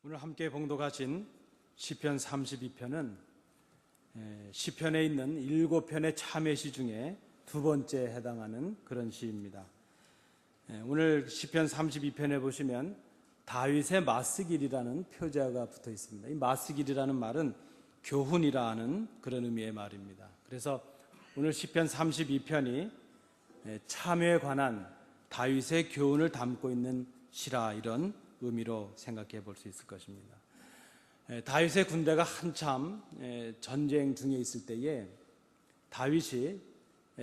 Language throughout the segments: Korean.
오늘 함께 봉독하신 시편 32편은 시편에 있는 7편의 참회시 중에 두 번째에 해당하는 그런 시입니다. 오늘 시편 32편에 보시면 다윗의 마스길이라는 표제가 붙어 있습니다. 이 마스길이라는 말은 교훈이라 하는 그런 의미의 말입니다. 그래서 오늘 시편 32편이 참회에 관한 다윗의 교훈을 담고 있는 시라, 이런 의미로 생각해 볼 수 있을 것입니다. 다윗의 군대가 한참 전쟁 중에 있을 때에 다윗이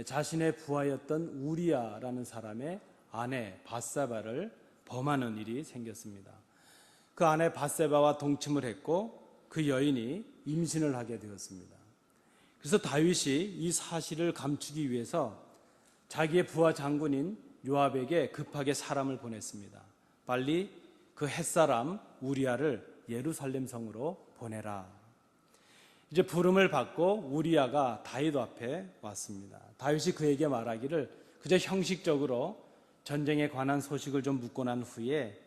자신의 부하였던 우리아라는 사람의 아내 밧세바를 범하는 일이 생겼습니다. 그 아내 밧세바와 동침을 했고 그 여인이 임신을 하게 되었습니다. 그래서 다윗이 이 사실을 감추기 위해서 자기의 부하 장군인 요압에게 급하게 사람을 보냈습니다. 빨리 그 햇사람 우리아를 예루살렘 성으로 보내라. 이제 부름을 받고 우리아가 다윗 앞에 왔습니다. 다윗이 그에게 말하기를 그저 형식적으로 전쟁에 관한 소식을 좀 묻고 난 후에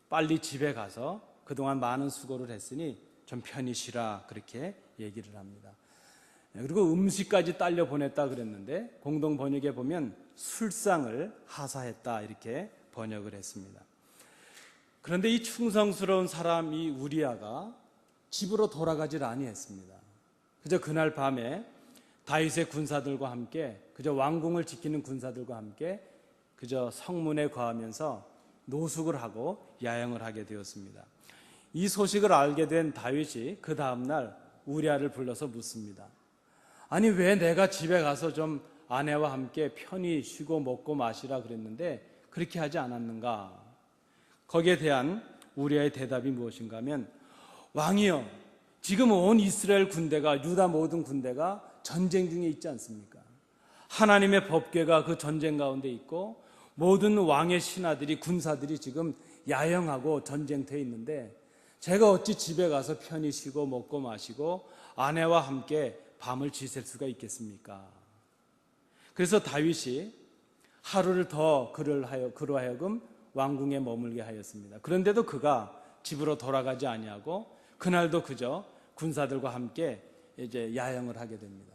빨리 집에 가서 그동안 많은 수고를 했으니 좀 편히 쉬라, 그렇게 얘기를 합니다. 그리고 음식까지 딸려 보냈다 그랬는데 공동 번역에 보면 술상을 하사했다, 이렇게 번역을 했습니다. 그런데 이 충성스러운 사람 이 우리아가 집으로 돌아가질 아니했습니다. 그저 그날 밤에 다윗의 군사들과 함께, 그저 왕궁을 지키는 군사들과 함께 그저 성문에 거하면서 노숙을 하고 야영을 하게 되었습니다. 이 소식을 알게 된 다윗이 그 다음날 우리아를 불러서 묻습니다. 아니, 왜 내가 집에 가서 좀 아내와 함께 편히 쉬고 먹고 마시라 그랬는데 그렇게 하지 않았는가? 거기에 대한 우리아의 대답이 무엇인가 하면, 왕이여, 지금 온 이스라엘 군대가, 유다 모든 군대가 전쟁 중에 있지 않습니까? 하나님의 법궤가 그 전쟁 가운데 있고 모든 왕의 신하들이, 군사들이 지금 야영하고 전쟁터에 있는데 제가 어찌 집에 가서 편히 쉬고 먹고 마시고 아내와 함께 밤을 지샐 수가 있겠습니까? 그래서 다윗이 하루를 더 그로 하여금 왕궁에 머물게 하였습니다. 그런데도 그가 집으로 돌아가지 아니하고 그날도 그저 군사들과 함께 이제 야영을 하게 됩니다.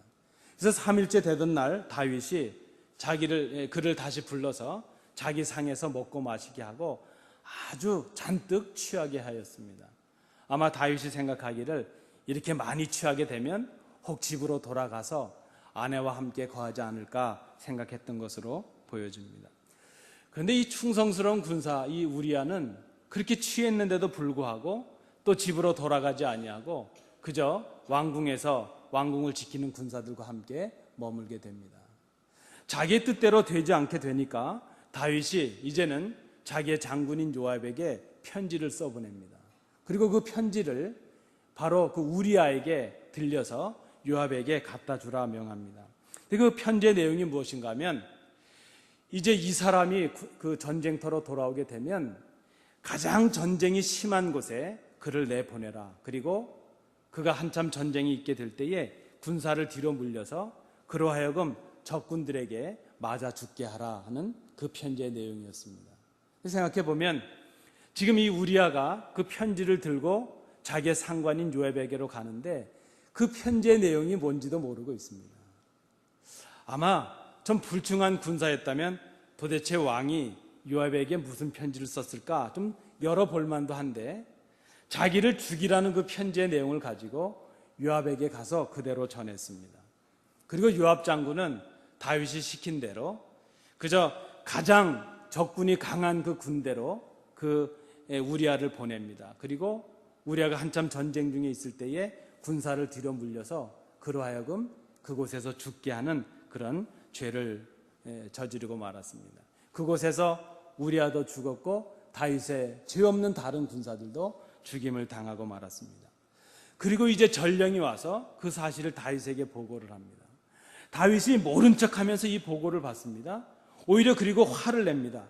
그래서 3일째 되던 날 다윗이 그를 다시 불러서 자기 상에서 먹고 마시게 하고 아주 잔뜩 취하게 하였습니다. 아마 다윗이 생각하기를 이렇게 많이 취하게 되면 혹 집으로 돌아가서 아내와 함께 거하지 않을까 생각했던 것으로 보여집니다. 그런데 이 충성스러운 군사 이 우리아는 그렇게 취했는데도 불구하고 또 집으로 돌아가지 아니하고 그저 왕궁에서 왕궁을 지키는 군사들과 함께 머물게 됩니다. 자기의 뜻대로 되지 않게 되니까 다윗이 이제는 자기의 장군인 요압에게 편지를 써보냅니다. 그리고 그 편지를 바로 그 우리아에게 들려서 요압에게 갖다 주라 명합니다. 그 편지의 내용이 무엇인가 하면, 이제 이 사람이 그 전쟁터로 돌아오게 되면 가장 전쟁이 심한 곳에 그를 내보내라. 그리고 그가 한참 전쟁이 있게 될 때에 군사를 뒤로 물려서 그로 하여금 적군들에게 맞아 죽게 하라 하는 그 편지의 내용이었습니다. 생각해 보면 지금 이 우리아가 그 편지를 들고 자기의 상관인 요압에게로 가는데 그 편지의 내용이 뭔지도 모르고 있습니다. 아마 좀 불충한 군사였다면 도대체 왕이 요압에게 무슨 편지를 썼을까 좀 열어볼 만도 한데 자기를 죽이라는 그 편지의 내용을 가지고 요압에게 가서 그대로 전했습니다. 그리고 요압 장군은 다윗이 시킨 대로 그저 가장 적군이 강한 그 군대로 그 우리아를 보냅니다. 그리고 우리아가 한참 전쟁 중에 있을 때에 군사를 뒤로 물려서 그로 하여금 그곳에서 죽게 하는 그런 죄를 저지르고 말았습니다. 그곳에서 우리아도 죽었고 다윗의 죄 없는 다른 군사들도 죽임을 당하고 말았습니다. 그리고 이제 전령이 와서 그 사실을 다윗에게 보고를 합니다. 다윗이 모른 척하면서 이 보고를 받습니다. 오히려 그리고 화를 냅니다.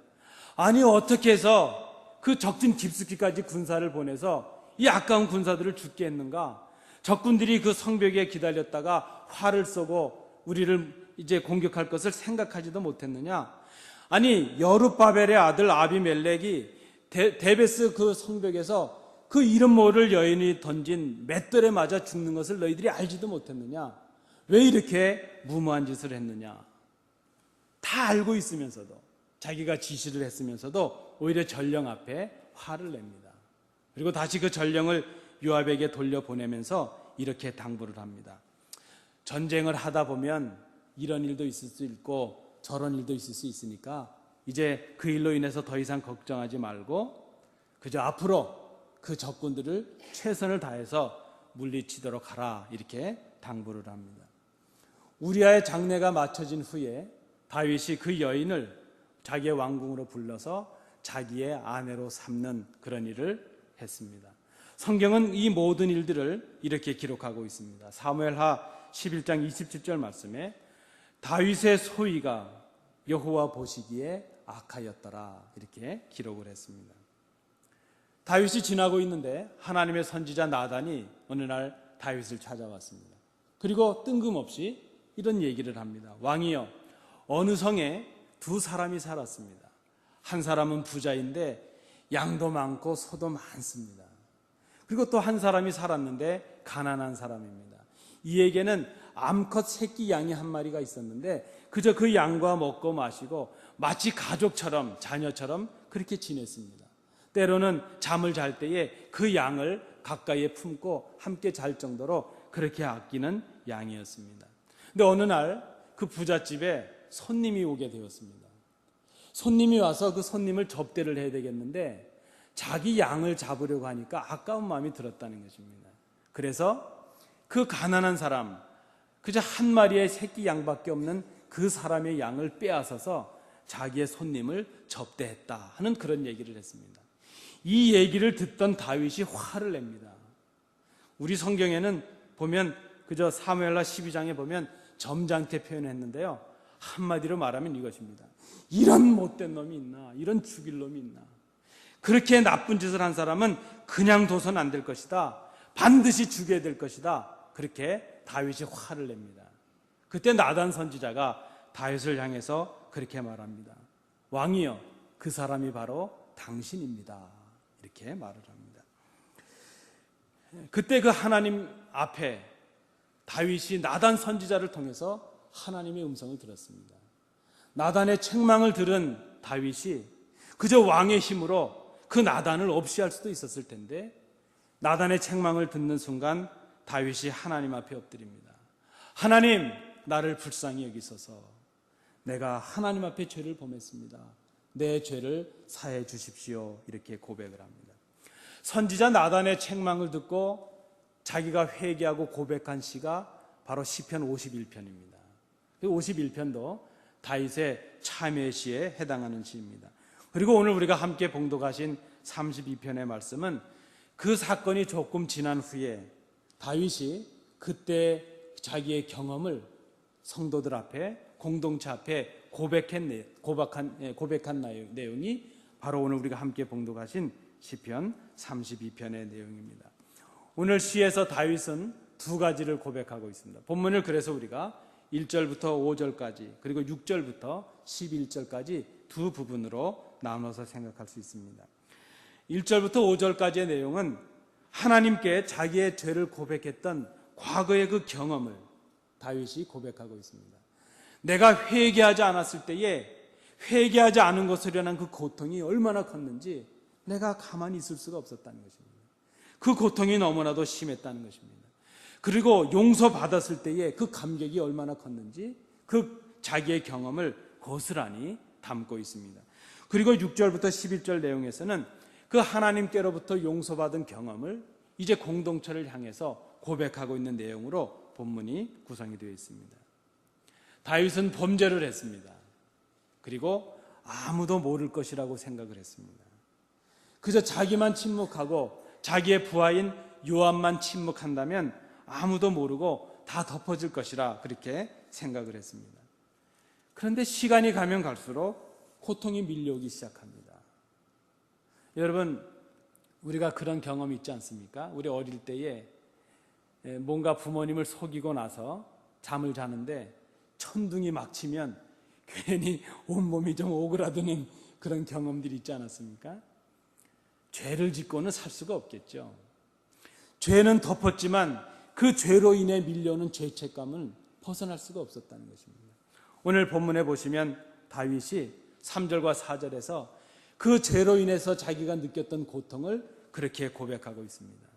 아니, 어떻게 해서 그 적진 깊숙이까지 군사를 보내서 이 아까운 군사들을 죽게 했는가? 적군들이 그 성벽에 기다렸다가 활을 쏘고 우리를 이제 공격할 것을 생각하지도 못했느냐? 아니, 여룹바벨의 아들 아비멜렉이 데베스 그 성벽에서 그 이름 모를 여인이 던진 맷돌에 맞아 죽는 것을 너희들이 알지도 못했느냐? 왜 이렇게 무모한 짓을 했느냐? 다 알고 있으면서도, 자기가 지시를 했으면서도 오히려 전령 앞에 화를 냅니다. 그리고 다시 그 전령을 요압에게 돌려보내면서 이렇게 당부를 합니다. 전쟁을 하다 보면 이런 일도 있을 수 있고 저런 일도 있을 수 있으니까 이제 그 일로 인해서 더 이상 걱정하지 말고 그저 앞으로 그 적군들을 최선을 다해서 물리치도록 하라, 이렇게 당부를 합니다. 우리아의 장례가 마쳐진 후에 다윗이 그 여인을 자기의 왕궁으로 불러서 자기의 아내로 삼는 그런 일을 했습니다. 성경은 이 모든 일들을 이렇게 기록하고 있습니다. 사무엘하 11장 27절 말씀에 다윗의 소위가 여호와 보시기에 악하였더라, 이렇게 기록을 했습니다. 다윗이 지나고 있는데 하나님의 선지자 나단이 어느 날 다윗을 찾아왔습니다. 그리고 뜬금없이 이런 얘기를 합니다. 왕이여, 어느 성에 두 사람이 살았습니다. 한 사람은 부자인데 양도 많고 소도 많습니다. 그리고 또 한 사람이 살았는데 가난한 사람입니다. 이에게는 암컷 새끼 양이 한 마리가 있었는데 그저 그 양과 먹고 마시고 마치 가족처럼, 자녀처럼 그렇게 지냈습니다. 때로는 잠을 잘 때에 그 양을 가까이에 품고 함께 잘 정도로 그렇게 아끼는 양이었습니다. 근데 어느 날 그 부잣집에 손님이 오게 되었습니다. 손님이 와서 그 손님을 접대를 해야 되겠는데 자기 양을 잡으려고 하니까 아까운 마음이 들었다는 것입니다. 그래서 그 가난한 사람, 그저 한 마리의 새끼 양밖에 없는 그 사람의 양을 빼앗아서 자기의 손님을 접대했다 하는 그런 얘기를 했습니다. 이 얘기를 듣던 다윗이 화를 냅니다. 우리 성경에는 보면 그저 사무엘하 12장에 보면 점잖게 표현했는데요, 한마디로 말하면 이것입니다. 이런 못된 놈이 있나? 이런 죽일 놈이 있나? 그렇게 나쁜 짓을 한 사람은 그냥 둬선 안 될 것이다. 반드시 죽여야 될 것이다. 그렇게 다윗이 화를 냅니다. 그때 나단 선지자가 다윗을 향해서 그렇게 말합니다. 왕이여, 그 사람이 바로 당신입니다. 이렇게 말을 합니다. 그때 그 하나님 앞에 다윗이 나단 선지자를 통해서 하나님의 음성을 들었습니다. 나단의 책망을 들은 다윗이 그저 왕의 힘으로 그 나단을 없이 할 수도 있었을 텐데 나단의 책망을 듣는 순간 다윗이 하나님 앞에 엎드립니다. 하나님, 나를 불쌍히 여기소서. 내가 하나님 앞에 죄를 범했습니다. 내 죄를 사해 주십시오. 이렇게 고백을 합니다. 선지자 나단의 책망을 듣고 자기가 회개하고 고백한 시가 바로 시편 51편입니다. 51편도 다윗의 참회 시에 해당하는 시입니다. 그리고 오늘 우리가 함께 봉독하신 32편의 말씀은 그 사건이 조금 지난 후에 다윗이 그때 자기의 경험을 성도들 앞에, 공동체 앞에 고백한 내용이 바로 오늘 우리가 함께 봉독하신 시편 32편의 내용입니다. 오늘 시에서 다윗은 두 가지를 고백하고 있습니다. 본문을 그래서 우리가 1절부터 5절까지 그리고 6절부터 11절까지 두 부분으로 나눠서 생각할 수 있습니다. 1절부터 5절까지의 내용은 하나님께 자기의 죄를 고백했던 과거의 그 경험을 다윗이 고백하고 있습니다. 내가 회개하지 않았을 때에 회개하지 않은 것으로 인한 그 고통이 얼마나 컸는지 내가 가만히 있을 수가 없었다는 것입니다. 그 고통이 너무나도 심했다는 것입니다. 그리고 용서받았을 때에 그 감격이 얼마나 컸는지 그 자기의 경험을 고스란히 담고 있습니다. 그리고 6절부터 11절 내용에서는 그 하나님께로부터 용서받은 경험을 이제 공동체를 향해서 고백하고 있는 내용으로 본문이 구성이 되어 있습니다. 다윗은 범죄를 했습니다. 그리고 아무도 모를 것이라고 생각을 했습니다. 그저 자기만 침묵하고 자기의 부하인 요압만 침묵한다면 아무도 모르고 다 덮어질 것이라 그렇게 생각을 했습니다. 그런데 시간이 가면 갈수록 고통이 밀려오기 시작합니다. 여러분, 우리가 그런 경험이 있지 않습니까? 우리 어릴 때에 뭔가 부모님을 속이고 나서 잠을 자는데 천둥이 막 치면 괜히 온몸이 좀 오그라드는 그런 경험들이 있지 않았습니까? 죄를 짓고는 살 수가 없겠죠. 죄는 덮었지만 그 죄로 인해 밀려오는 죄책감은 벗어날 수가 없었다는 것입니다. 오늘 본문에 보시면 다윗이 3절과 4절에서 그 죄로 인해서 자기가 느꼈던 고통을 그렇게 고백하고 있습니다.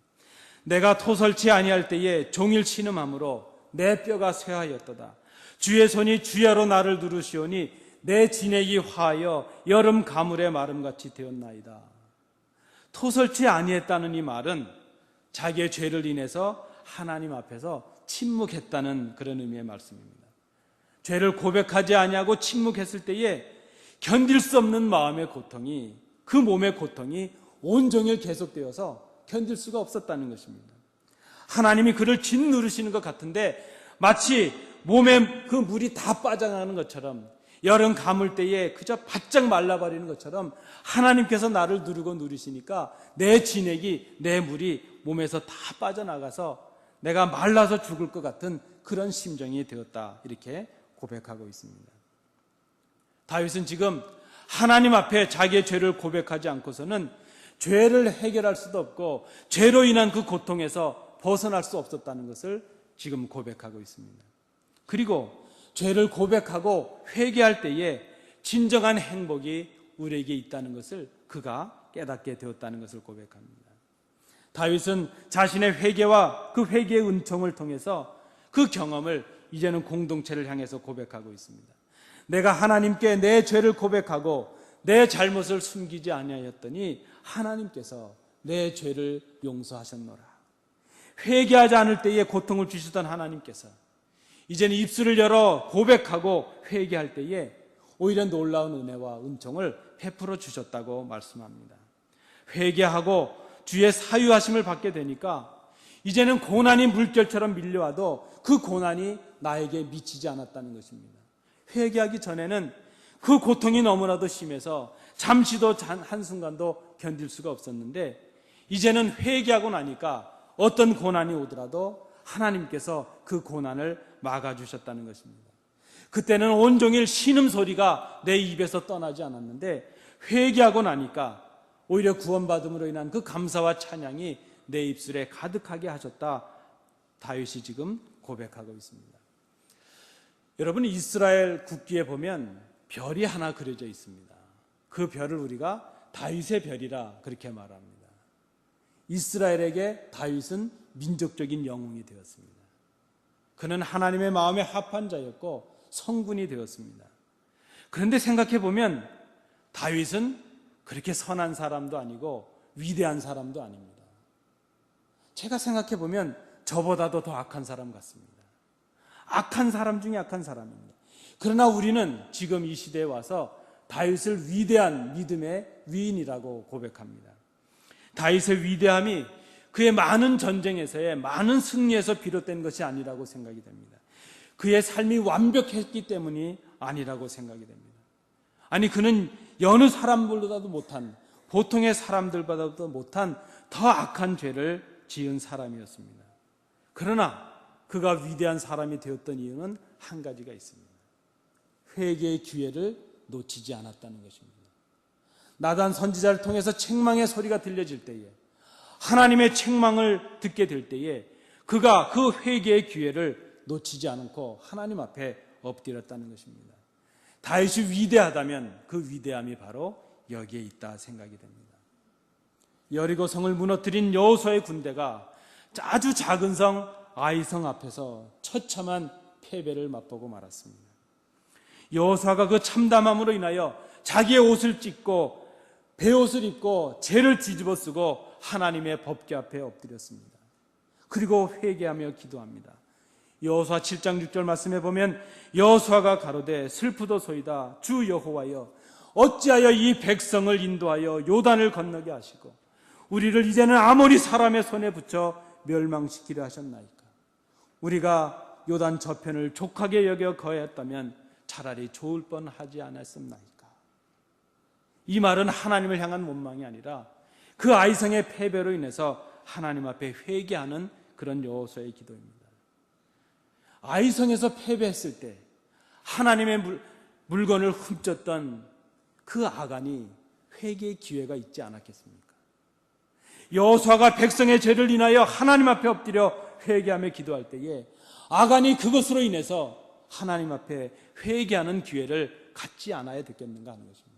내가 토설치 아니할 때에 종일 신음함으로 내 뼈가 쇠하였도다. 주의 손이 주야로 나를 누르시오니 내 진액이 화하여 여름 가물의 마름같이 되었나이다. 토설치 아니했다는 이 말은 자기의 죄를 인해서 하나님 앞에서 침묵했다는 그런 의미의 말씀입니다. 죄를 고백하지 아니하고 침묵했을 때에 견딜 수 없는 마음의 고통이, 그 몸의 고통이 온종일 계속되어서 견딜 수가 없었다는 것입니다. 하나님이 그를 짓누르시는 것 같은데 마치 몸에 그 물이 다 빠져나가는 것처럼, 여름 가물 때에 그저 바짝 말라버리는 것처럼 하나님께서 나를 누르고 누르시니까 내 진액이, 내 물이 몸에서 다 빠져나가서 내가 말라서 죽을 것 같은 그런 심정이 되었다, 이렇게 고백하고 있습니다. 다윗은 지금 하나님 앞에 자기의 죄를 고백하지 않고서는 죄를 해결할 수도 없고 죄로 인한 그 고통에서 벗어날 수 없었다는 것을 지금 고백하고 있습니다. 그리고 죄를 고백하고 회개할 때에 진정한 행복이 우리에게 있다는 것을 그가 깨닫게 되었다는 것을 고백합니다. 다윗은 자신의 회개와 그 회개의 은총을 통해서 그 경험을 이제는 공동체를 향해서 고백하고 있습니다. 내가 하나님께 내 죄를 고백하고 내 잘못을 숨기지 아니하였더니 하나님께서 내 죄를 용서하셨노라. 회개하지 않을 때에 고통을 주시던 하나님께서 이제는 입술을 열어 고백하고 회개할 때에 오히려 놀라운 은혜와 은총을 베풀어 주셨다고 말씀합니다. 회개하고 주의 사유하심을 받게 되니까 이제는 고난이 물결처럼 밀려와도 그 고난이 나에게 미치지 않았다는 것입니다. 회개하기 전에는 그 고통이 너무나도 심해서 잠시도 한순간도 견딜 수가 없었는데 이제는 회개하고 나니까 어떤 고난이 오더라도 하나님께서 그 고난을 막아주셨다는 것입니다. 그때는 온종일 신음소리가 내 입에서 떠나지 않았는데 회개하고 나니까 오히려 구원받음으로 인한 그 감사와 찬양이 내 입술에 가득하게 하셨다, 다윗이 지금 고백하고 있습니다. 여러분, 이스라엘 국기에 보면 별이 하나 그려져 있습니다. 그 별을 우리가 다윗의 별이라 그렇게 말합니다. 이스라엘에게 다윗은 민족적인 영웅이 되었습니다. 그는 하나님의 마음에 합한 자였고 성군이 되었습니다. 그런데 생각해 보면 다윗은 그렇게 선한 사람도 아니고 위대한 사람도 아닙니다. 제가 생각해 보면 저보다도 더 악한 사람 같습니다. 악한 사람 중에 악한 사람입니다. 그러나 우리는 지금 이 시대에 와서 다윗을 위대한 믿음의 위인이라고 고백합니다. 다윗의 위대함이 그의 많은 전쟁에서의 많은 승리에서 비롯된 것이 아니라고 생각이 됩니다. 그의 삶이 완벽했기 때문이 아니라고 생각이 됩니다. 아니, 그는 여느 사람들보다도 못한, 보통의 사람들보다도 못한 더 악한 죄를 지은 사람이었습니다. 그러나 그가 위대한 사람이 되었던 이유는 한 가지가 있습니다. 회개의 기회를 놓치지 않았다는 것입니다. 나단 선지자를 통해서 책망의 소리가 들려질 때에, 하나님의 책망을 듣게 될 때에 그가 그 회개의 기회를 놓치지 않고 하나님 앞에 엎드렸다는 것입니다. 다윗이 위대하다면 그 위대함이 바로 여기에 있다 생각이 됩니다. 여리고 성을 무너뜨린 여호수아의 군대가 아주 작은 성 아이성 앞에서 처참한 패배를 맛보고 말았습니다. 여호수아가 그 참담함으로 인하여 자기의 옷을 찢고 베옷을 입고 죄를 뒤집어 쓰고 하나님의 법궤 앞에 엎드렸습니다. 그리고 회개하며 기도합니다. 여호수아 7장 6절 말씀에 보면 여호수아가 가로되 슬프도소이다 주 여호와여 어찌하여 이 백성을 인도하여 요단을 건너게 하시고 우리를 이제는 아모리 사람의 손에 붙여 멸망시키려 하셨나이까. 우리가 요단 저편을 족하게 여겨 거했다면 차라리 좋을 뻔하지 않았습나이까. 이 말은 하나님을 향한 원망이 아니라 그 아이성의 패배로 인해서 하나님 앞에 회개하는 그런 여호수아의 기도입니다. 아이성에서 패배했을 때 하나님의 물건을 훔쳤던 그 아간이 회개의 기회가 있지 않았겠습니까? 여호수아가 백성의 죄를 인하여 하나님 앞에 엎드려 회개하며 기도할 때에 아간이 그것으로 인해서 하나님 앞에 회개하는 기회를 갖지 않아야 됐겠는가 하는 것입니다.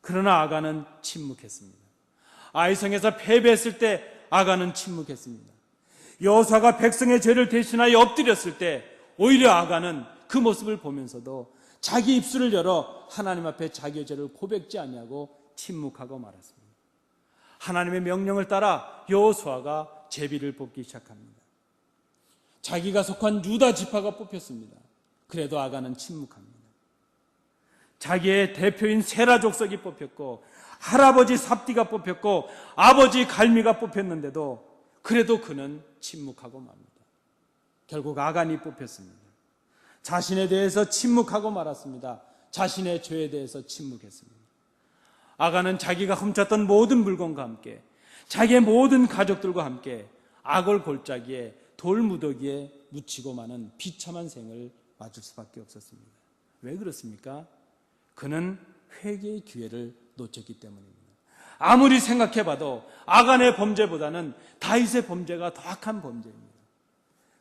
그러나 아간은 침묵했습니다. 아이성에서 패배했을 때 아간은 침묵했습니다. 여호수아가 백성의 죄를 대신하여 엎드렸을 때 오히려 아간은 그 모습을 보면서도 자기 입술을 열어 하나님 앞에 자기의 죄를 고백지 아니하고 침묵하고 말았습니다. 하나님의 명령을 따라 여호수아가 제비를 뽑기 시작합니다. 자기가 속한 유다 지파가 뽑혔습니다. 그래도 아간은 침묵합니다. 자기의 대표인 세라 족속이 뽑혔고 할아버지 삽디가 뽑혔고 아버지 갈미가 뽑혔는데도 그래도 그는 침묵하고 맙니다. 결국 아간이 뽑혔습니다. 자신에 대해서 침묵하고 말았습니다. 자신의 죄에 대해서 침묵했습니다. 아간은 자기가 훔쳤던 모든 물건과 함께 자기의 모든 가족들과 함께 악을 골짜기에 돌무더기에 묻히고 마는 비참한 생을 맞을 수밖에 없었습니다. 왜 그렇습니까? 그는 회개의 기회를 놓쳤기 때문입니다. 아무리 생각해봐도 아간의 범죄보다는 다윗의 범죄가 더 악한 범죄입니다.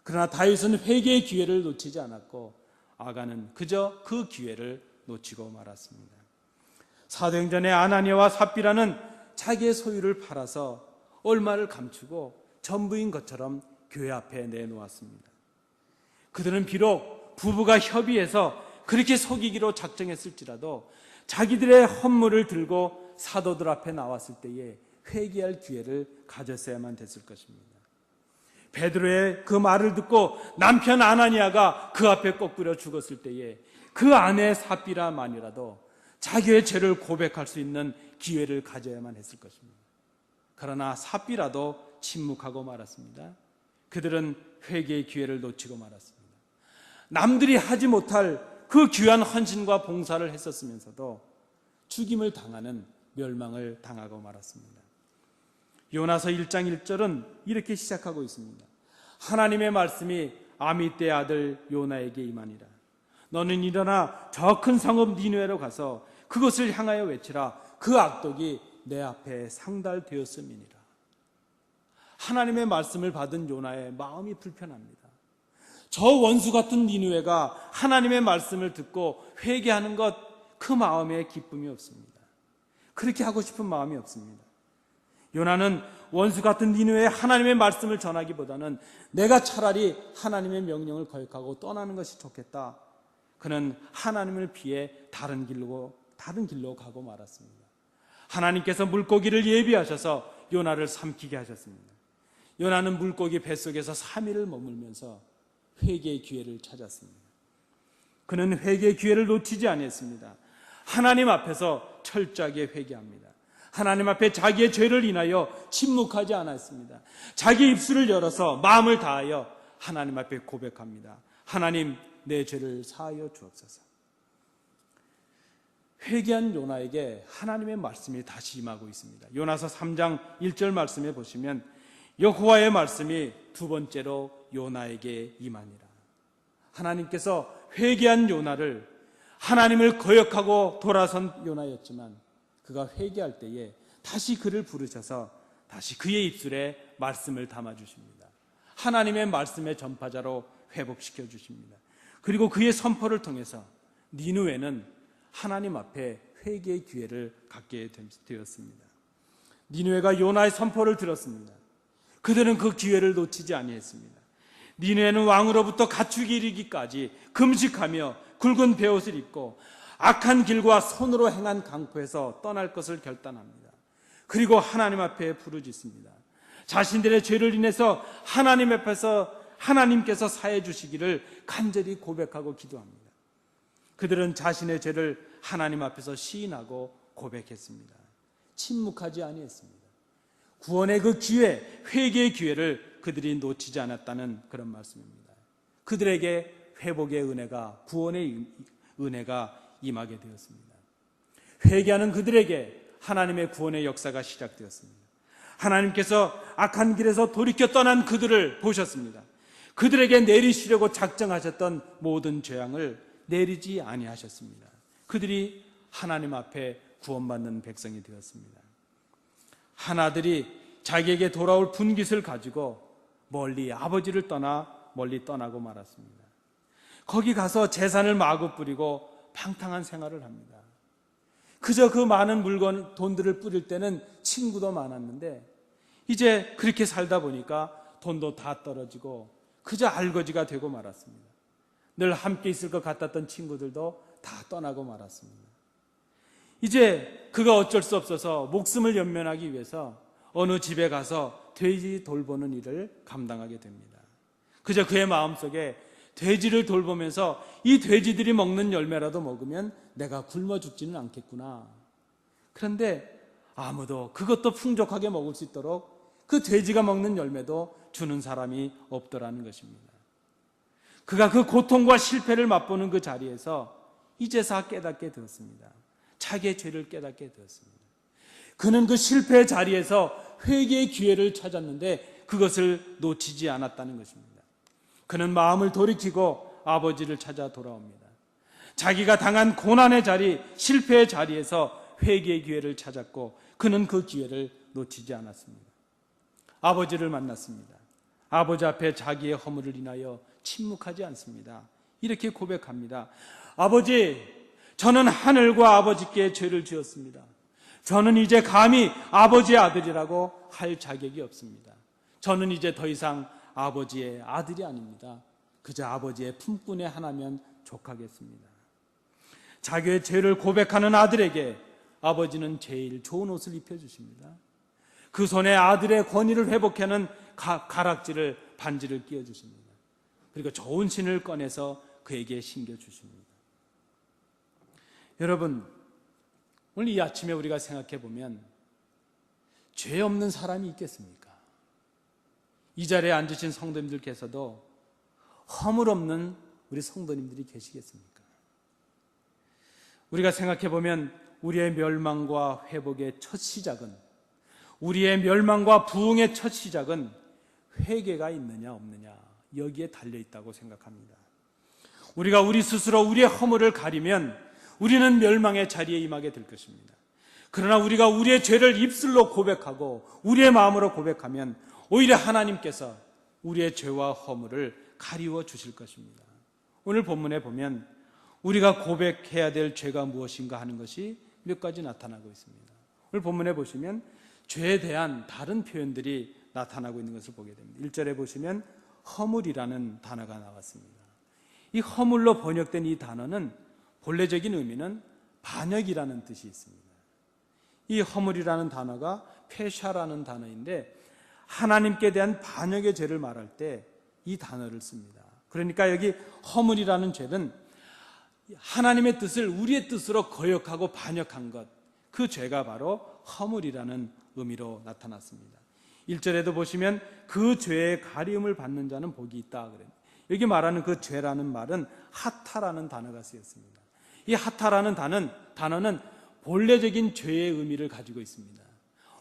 그러나 다윗은 회개의 기회를 놓치지 않았고 아간은 그저 그 기회를 놓치고 말았습니다. 사도행전의 아나니아와 삽비라는 자기의 소유를 팔아서 얼마를 감추고 전부인 것처럼 교회 앞에 내놓았습니다. 그들은 비록 부부가 협의해서 그렇게 속이기로 작정했을지라도 자기들의 헌물을 들고 사도들 앞에 나왔을 때에 회개할 기회를 가졌어야만 됐을 것입니다. 베드로의 그 말을 듣고 남편 아나니아가 그 앞에 꺾으려 죽었을 때에 그 아내 삽비라만이라도 자기의 죄를 고백할 수 있는 기회를 가져야만 했을 것입니다. 그러나 삽비라도 침묵하고 말았습니다. 그들은 회개의 기회를 놓치고 말았습니다. 남들이 하지 못할 그 귀한 헌신과 봉사를 했었으면서도 죽임을 당하는 멸망을 당하고 말았습니다. 요나서 1장 1절은 이렇게 시작하고 있습니다. 하나님의 말씀이 아미떼의 아들 요나에게 임하니라. 너는 일어나 저 큰 성읍 니느웨로 가서 그것을 향하여 외치라. 그 악독이 내 앞에 상달되었음이니라. 하나님의 말씀을 받은 요나의 마음이 불편합니다. 저 원수 같은 니느웨가 하나님의 말씀을 듣고 회개하는 것, 그 마음에 기쁨이 없습니다. 그렇게 하고 싶은 마음이 없습니다. 요나는 원수 같은 니느웨에 하나님의 말씀을 전하기보다는 내가 차라리 하나님의 명령을 거역하고 떠나는 것이 좋겠다. 그는 하나님을 피해 다른 길로 가고 말았습니다. 하나님께서 물고기를 예비하셔서 요나를 삼키게 하셨습니다. 요나는 물고기 뱃속에서 3일을 머물면서 회개의 기회를 찾았습니다. 그는 회개의 기회를 놓치지 아니했습니다. 하나님 앞에서 철저하게 회개합니다. 하나님 앞에 자기의 죄를 인하여 침묵하지 않았습니다. 자기 입술을 열어서 마음을 다하여 하나님 앞에 고백합니다. 하나님, 내 죄를 사하여 주옵소서. 회개한 요나에게 하나님의 말씀이 다시 임하고 있습니다. 요나서 3장 1절 말씀에 보시면 여호와의 말씀이 두 번째로 요나에게 임하니라. 하나님께서 회개한 요나를, 하나님을 거역하고 돌아선 요나였지만 그가 회개할 때에 다시 그를 부르셔서 다시 그의 입술에 말씀을 담아주십니다. 하나님의 말씀의 전파자로 회복시켜 주십니다. 그리고 그의 선포를 통해서 니느웨는 하나님 앞에 회개의 기회를 갖게 되었습니다. 니느웨가 요나의 선포를 들었습니다. 그들은 그 기회를 놓치지 아니했습니다. 니느웨는 왕으로부터 가축이 이르기까지 금식하며 굵은 베옷을 입고 악한 길과 손으로 행한 강포에서 떠날 것을 결단합니다. 그리고 하나님 앞에 부르짖습니다. 자신들의 죄를 인해서 하나님 앞에서 하나님께서 사해 주시기를 간절히 고백하고 기도합니다. 그들은 자신의 죄를 하나님 앞에서 시인하고 고백했습니다. 침묵하지 아니했습니다. 구원의 그 기회, 회개의 기회를 그들이 놓치지 않았다는 그런 말씀입니다. 그들에게 회복의 은혜가, 구원의 은혜가 임하게 되었습니다. 회개하는 그들에게 하나님의 구원의 역사가 시작되었습니다. 하나님께서 악한 길에서 돌이켜 떠난 그들을 보셨습니다. 그들에게 내리시려고 작정하셨던 모든 재앙을 내리지 아니하셨습니다. 그들이 하나님 앞에 구원받는 백성이 되었습니다. 하나들이 자기에게 돌아올 분깃을 가지고 아버지를 멀리 떠나고 말았습니다. 거기 가서 재산을 마구 뿌리고 방탕한 생활을 합니다. 그저 그 많은 돈들을 뿌릴 때는 친구도 많았는데 이제 그렇게 살다 보니까 돈도 다 떨어지고 그저 알거지가 되고 말았습니다. 늘 함께 있을 것 같았던 친구들도 다 떠나고 말았습니다. 이제 그가 어쩔 수 없어서 목숨을 연면하기 위해서 어느 집에 가서 돼지 돌보는 일을 감당하게 됩니다. 그저 그의 마음속에 돼지를 돌보면서 이 돼지들이 먹는 열매라도 먹으면 내가 굶어 죽지는 않겠구나. 그런데 아무도 그것도 풍족하게 먹을 수 있도록 그 돼지가 먹는 열매도 주는 사람이 없더라는 것입니다. 그가 그 고통과 실패를 맛보는 그 자리에서 이제서 깨닫게 되었습니다. 자기의 죄를 깨닫게 되었습니다. 그는 그 실패의 자리에서 회개의 기회를 찾았는데 그것을 놓치지 않았다는 것입니다. 그는 마음을 돌이키고 아버지를 찾아 돌아옵니다. 자기가 당한 고난의 자리, 실패의 자리에서 회개의 기회를 찾았고 그는 그 기회를 놓치지 않았습니다. 아버지를 만났습니다. 아버지 앞에 자기의 허물을 인하여 침묵하지 않습니다. 이렇게 고백합니다. 아버지, 저는 하늘과 아버지께 죄를 지었습니다. 저는 이제 감히 아버지의 아들이라고 할 자격이 없습니다. 저는 이제 더 이상 아버지의 아들이 아닙니다. 그저 아버지의 품꾼의 하나면 족하겠습니다. 자기의 죄를 고백하는 아들에게 아버지는 제일 좋은 옷을 입혀주십니다. 그 손에 아들의 권위를 회복하는 가락지를, 반지를 끼워주십니다. 그리고 좋은 신을 꺼내서 그에게 신겨주십니다. 여러분, 오늘 이 아침에 우리가 생각해 보면 죄 없는 사람이 있겠습니까? 이 자리에 앉으신 성도님들께서도 허물 없는 우리 성도님들이 계시겠습니까? 우리가 생각해 보면 우리의 멸망과 회복의 첫 시작은, 우리의 멸망과 부흥의 첫 시작은 회개가 있느냐 없느냐, 여기에 달려있다고 생각합니다. 우리가 우리 스스로 우리의 허물을 가리면 우리는 멸망의 자리에 임하게 될 것입니다. 그러나 우리가 우리의 죄를 입술로 고백하고 우리의 마음으로 고백하면 오히려 하나님께서 우리의 죄와 허물을 가리워 주실 것입니다. 오늘 본문에 보면 우리가 고백해야 될 죄가 무엇인가 하는 것이 몇 가지 나타나고 있습니다. 오늘 본문에 보시면 죄에 대한 다른 표현들이 나타나고 있는 것을 보게 됩니다. 1절에 보시면 허물이라는 단어가 나왔습니다. 이 허물로 번역된 이 단어는 본래적인 의미는 반역이라는 뜻이 있습니다. 이 허물이라는 단어가 페샤라는 단어인데 하나님께 대한 반역의 죄를 말할 때 이 단어를 씁니다. 그러니까 여기 허물이라는 죄는 하나님의 뜻을 우리의 뜻으로 거역하고 반역한 것, 그 죄가 바로 허물이라는 의미로 나타났습니다. 1절에도 보시면 그 죄의 가리움을 받는 자는 복이 있다 그래요. 여기 말하는 그 죄라는 말은 하타라는 단어가 쓰였습니다. 이 하타라는 단어는 본래적인 죄의 의미를 가지고 있습니다.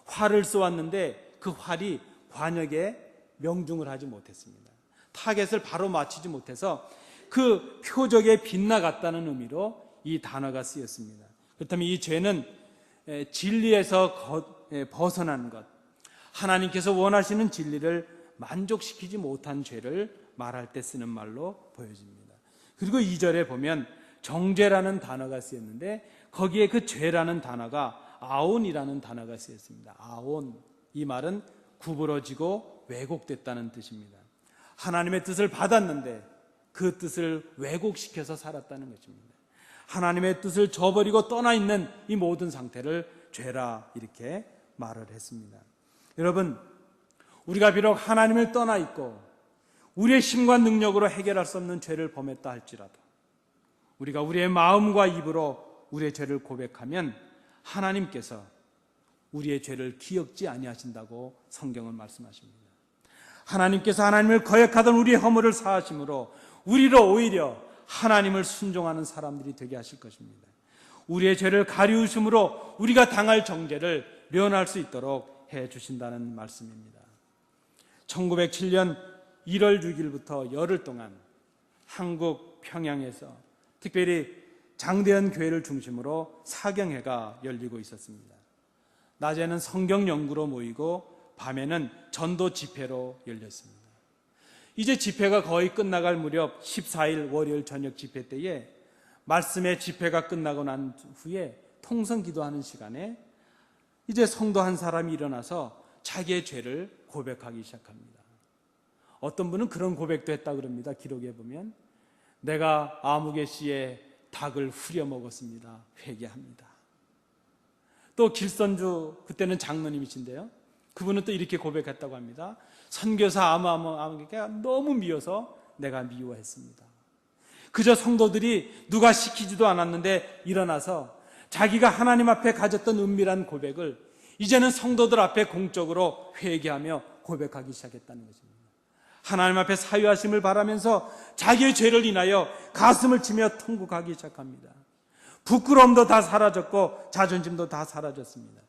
활을 쏘았는데 그 활이 관역에 명중을 하지 못했습니다. 타겟을 바로 맞추지 못해서 그 표적에 빗나갔다는 의미로 이 단어가 쓰였습니다. 그렇다면 이 죄는 진리에서 벗어난 것, 하나님께서 원하시는 진리를 만족시키지 못한 죄를 말할 때 쓰는 말로 보여집니다. 그리고 2절에 보면 정죄라는 단어가 쓰였는데 거기에 그 죄라는 단어가 아온이라는 단어가 쓰였습니다. 아온, 이 말은 구부러지고 왜곡됐다는 뜻입니다. 하나님의 뜻을 받았는데 그 뜻을 왜곡시켜서 살았다는 것입니다. 하나님의 뜻을 저버리고 떠나 있는 이 모든 상태를 죄라 이렇게 말을 했습니다. 여러분, 우리가 비록 하나님을 떠나 있고 우리의 힘과 능력으로 해결할 수 없는 죄를 범했다 할지라도 우리가 우리의 마음과 입으로 우리의 죄를 고백하면 하나님께서 우리의 죄를 기억지 아니하신다고 성경은 말씀하십니다. 하나님께서 하나님을 거역하던 우리의 허물을 사하심으로 우리로 오히려 하나님을 순종하는 사람들이 되게 하실 것입니다. 우리의 죄를 가리우심으로 우리가 당할 정죄를 면할 수 있도록 해 주신다는 말씀입니다. 1907년 1월 6일부터 열흘 동안 한국 평양에서 특별히 장대현 교회를 중심으로 사경회가 열리고 있었습니다. 낮에는 성경 연구로 모이고 밤에는 전도 집회로 열렸습니다. 이제 집회가 거의 끝나갈 무렵 14일 월요일 저녁 집회 때에 말씀의 집회가 끝나고 난 후에 통성 기도하는 시간에 이제 성도 한 사람이 일어나서 자기의 죄를 고백하기 시작합니다. 어떤 분은 그런 고백도 했다 그럽니다. 기록에 보면 내가 아무개 씨의 닭을 후려 먹었습니다. 회개합니다. 또 길선주 그때는 장로님이신데요. 그분은 또 이렇게 고백했다고 합니다. 선교사 아무개가 너무 미워서 내가 미워했습니다. 그저 성도들이 누가 시키지도 않았는데 일어나서 자기가 하나님 앞에 가졌던 은밀한 고백을 이제는 성도들 앞에 공적으로 회개하며 고백하기 시작했다는 것입니다. 하나님 앞에 사유하심을 바라면서 자기의 죄를 인하여 가슴을 치며 통곡하기 시작합니다. 부끄러움도 다 사라졌고 자존심도 다 사라졌습니다.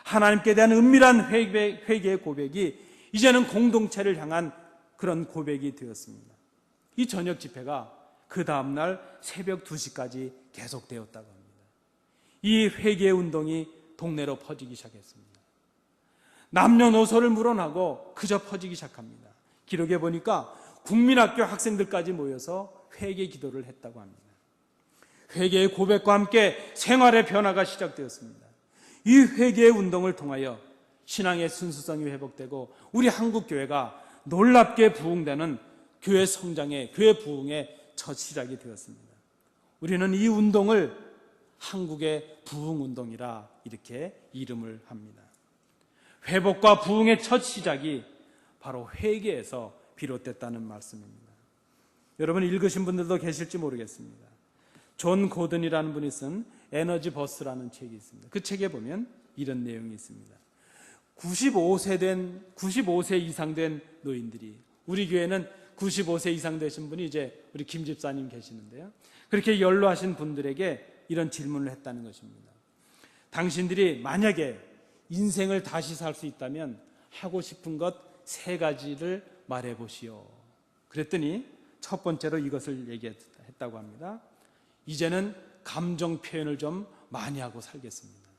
하나님께 대한 은밀한 회개의 고백이 이제는 공동체를 향한 그런 고백이 되었습니다. 이 저녁 집회가 그 다음날 새벽 2시까지 계속되었다고 합니다. 이 회개의 운동이 동네로 퍼지기 시작했습니다. 남녀노소를 물어나고 그저 퍼지기 시작합니다. 기록에 보니까 국민학교 학생들까지 모여서 회개 기도를 했다고 합니다. 회개의 고백과 함께 생활의 변화가 시작되었습니다. 이 회개의 운동을 통하여 신앙의 순수성이 회복되고 우리 한국교회가 놀랍게 부흥되는 교회 성장의, 교회 부흥의 첫 시작이 되었습니다. 우리는 이 운동을 한국의 부흥운동이라 이렇게 이름을 합니다. 회복과 부흥의 첫 시작이 바로 회개에서 비롯됐다는 말씀입니다. 여러분 읽으신 분들도 계실지 모르겠습니다. 존 고든이라는 분이 쓴 에너지 버스라는 책이 있습니다. 그 책에 보면 이런 내용이 있습니다. 95세 이상 된 노인들이, 우리 교회는 95세 이상 되신 분이 이제 우리 김 집사님 계시는데요. 그렇게 연로하신 분들에게 이런 질문을 했다는 것입니다. 당신들이 만약에 인생을 다시 살 수 있다면 하고 싶은 것 3가지를 말해보시오. 그랬더니 첫 번째로 이것을 얘기했다고 합니다. 이제는 감정 표현을 좀 많이 하고 살겠습니다.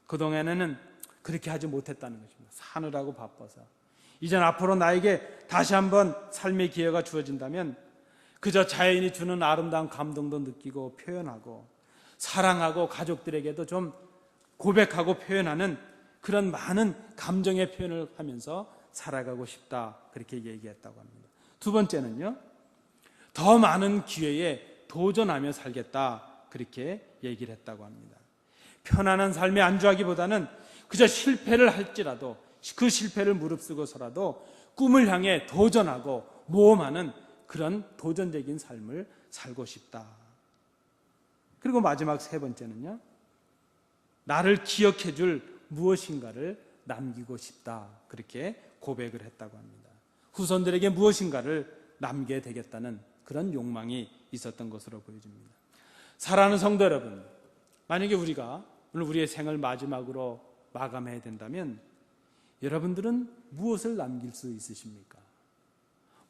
그동안에는 그렇게 하지 못했다는 것입니다. 사느라고 바빠서. 이젠 앞으로 나에게 다시 한번 삶의 기회가 주어진다면 그저 자연이 주는 아름다운 감동도 느끼고 표현하고 사랑하고 가족들에게도 좀 고백하고 표현하는 그런 많은 감정의 표현을 하면서 살아가고 싶다, 그렇게 얘기했다고 합니다. 두 번째는요, 더 많은 기회에 도전하며 살겠다, 그렇게 얘기를 했다고 합니다. 편안한 삶에 안주하기보다는 그저 실패를 할지라도 그 실패를 무릅쓰고서라도 꿈을 향해 도전하고 모험하는 그런 도전적인 삶을 살고 싶다. 그리고 마지막 3번째는요, 나를 기억해 줄 무엇인가를 남기고 싶다, 그렇게 고백을 했다고 합니다. 후손들에게 무엇인가를 남겨야 되겠다는 그런 욕망이 있었던 것으로 보여집니다. 사랑하는 성도 여러분, 만약에 우리가 오늘 우리의 생을 마지막으로 마감해야 된다면 여러분들은 무엇을 남길 수 있으십니까?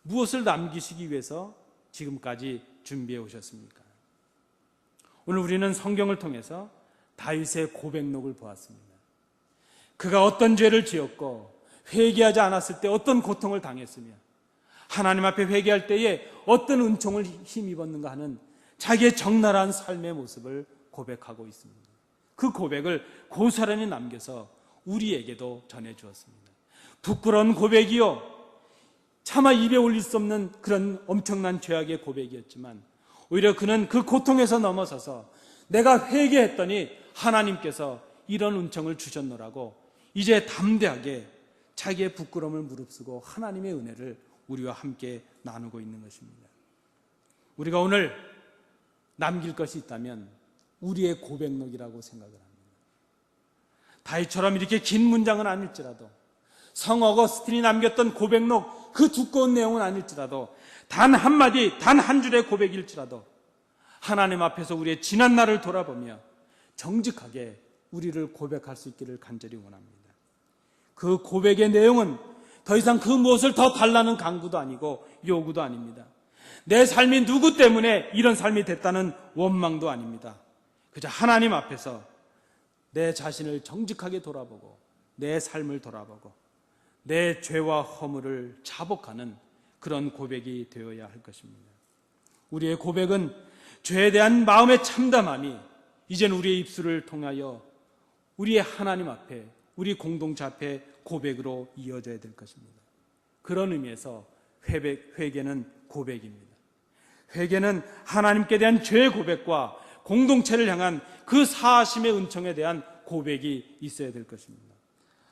무엇을 남기시기 위해서 지금까지 준비해 오셨습니까? 오늘 우리는 성경을 통해서 다윗의 고백록을 보았습니다. 그가 어떤 죄를 지었고 회개하지 않았을 때 어떤 고통을 당했으며 하나님 앞에 회개할 때에 어떤 은총을 힘입었는가 하는 자기의 적나라한 삶의 모습을 고백하고 있습니다. 그 고백을 고스란히 남겨서 우리에게도 전해주었습니다. 부끄러운 고백이요, 차마 입에 올릴 수 없는 그런 엄청난 죄악의 고백이었지만 오히려 그는 그 고통에서 넘어서서 내가 회개했더니 하나님께서 이런 은총을 주셨노라고 이제 담대하게 자기의 부끄러움을 무릅쓰고 하나님의 은혜를 우리와 함께 나누고 있는 것입니다. 우리가 오늘 남길 것이 있다면 우리의 고백록이라고 생각을 합니다. 다윗처럼 이렇게 긴 문장은 아닐지라도, 성 어거스틴이 남겼던 고백록 그 두꺼운 내용은 아닐지라도, 단 한마디, 단 한 줄의 고백일지라도 하나님 앞에서 우리의 지난 날을 돌아보며 정직하게 우리를 고백할 수 있기를 간절히 원합니다. 그 고백의 내용은 더 이상 그 무엇을 더 달라는 강구도 아니고 요구도 아닙니다. 내 삶이 누구 때문에 이런 삶이 됐다는 원망도 아닙니다. 그저 하나님 앞에서 내 자신을 정직하게 돌아보고 내 삶을 돌아보고 내 죄와 허물을 자복하는 그런 고백이 되어야 할 것입니다. 우리의 고백은 죄에 대한 마음의 참담함이 이제는 우리의 입술을 통하여 우리의 하나님 앞에, 우리 공동체 앞에 고백으로 이어져야 될 것입니다. 그런 의미에서 회개는 고백입니다. 회개는 하나님께 대한 죄의 고백과 공동체를 향한 그 사하심의 은총에 대한 고백이 있어야 될 것입니다.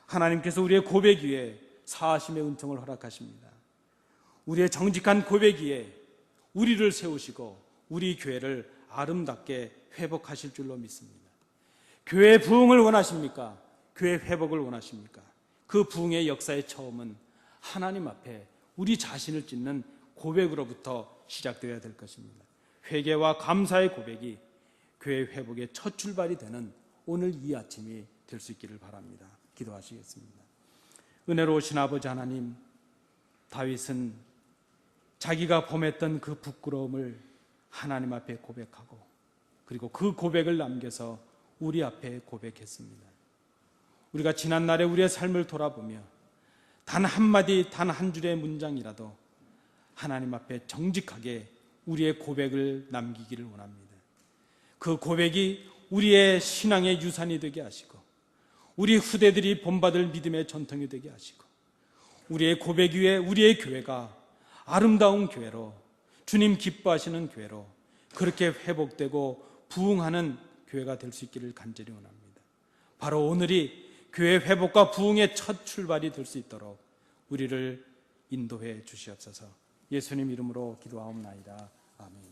하나님께서 우리의 고백 위에 사하심의 은총을 허락하십니다. 우리의 정직한 고백 위에 우리를 세우시고 우리 교회를 아름답게 회복하실 줄로 믿습니다. 교회 부흥을 원하십니까? 교회 회복을 원하십니까? 그 부흥의 역사의 처음은 하나님 앞에 우리 자신을 찢는 고백으로부터 시작되어야 될 것입니다. 회개와 감사의 고백이 교회 회복의 첫 출발이 되는 오늘 이 아침이 될 수 있기를 바랍니다. 기도하시겠습니다. 은혜로우신 아버지 하나님, 다윗은 자기가 범했던 그 부끄러움을 하나님 앞에 고백하고 그리고 그 고백을 남겨서 우리 앞에 고백했습니다. 우리가 지난날에 우리의 삶을 돌아보며 단 한마디, 단 한 줄의 문장이라도 하나님 앞에 정직하게 우리의 고백을 남기기를 원합니다. 그 고백이 우리의 신앙의 유산이 되게 하시고 우리 후대들이 본받을 믿음의 전통이 되게 하시고 우리의 고백 위에 우리의 교회가 아름다운 교회로, 주님 기뻐하시는 교회로 그렇게 회복되고 부흥하는 교회가 될 수 있기를 간절히 원합니다. 바로 오늘이 교회 회복과 부흥의 첫 출발이 될 수 있도록 우리를 인도해 주시옵소서. 예수님 이름으로 기도하옵나이다. 아멘.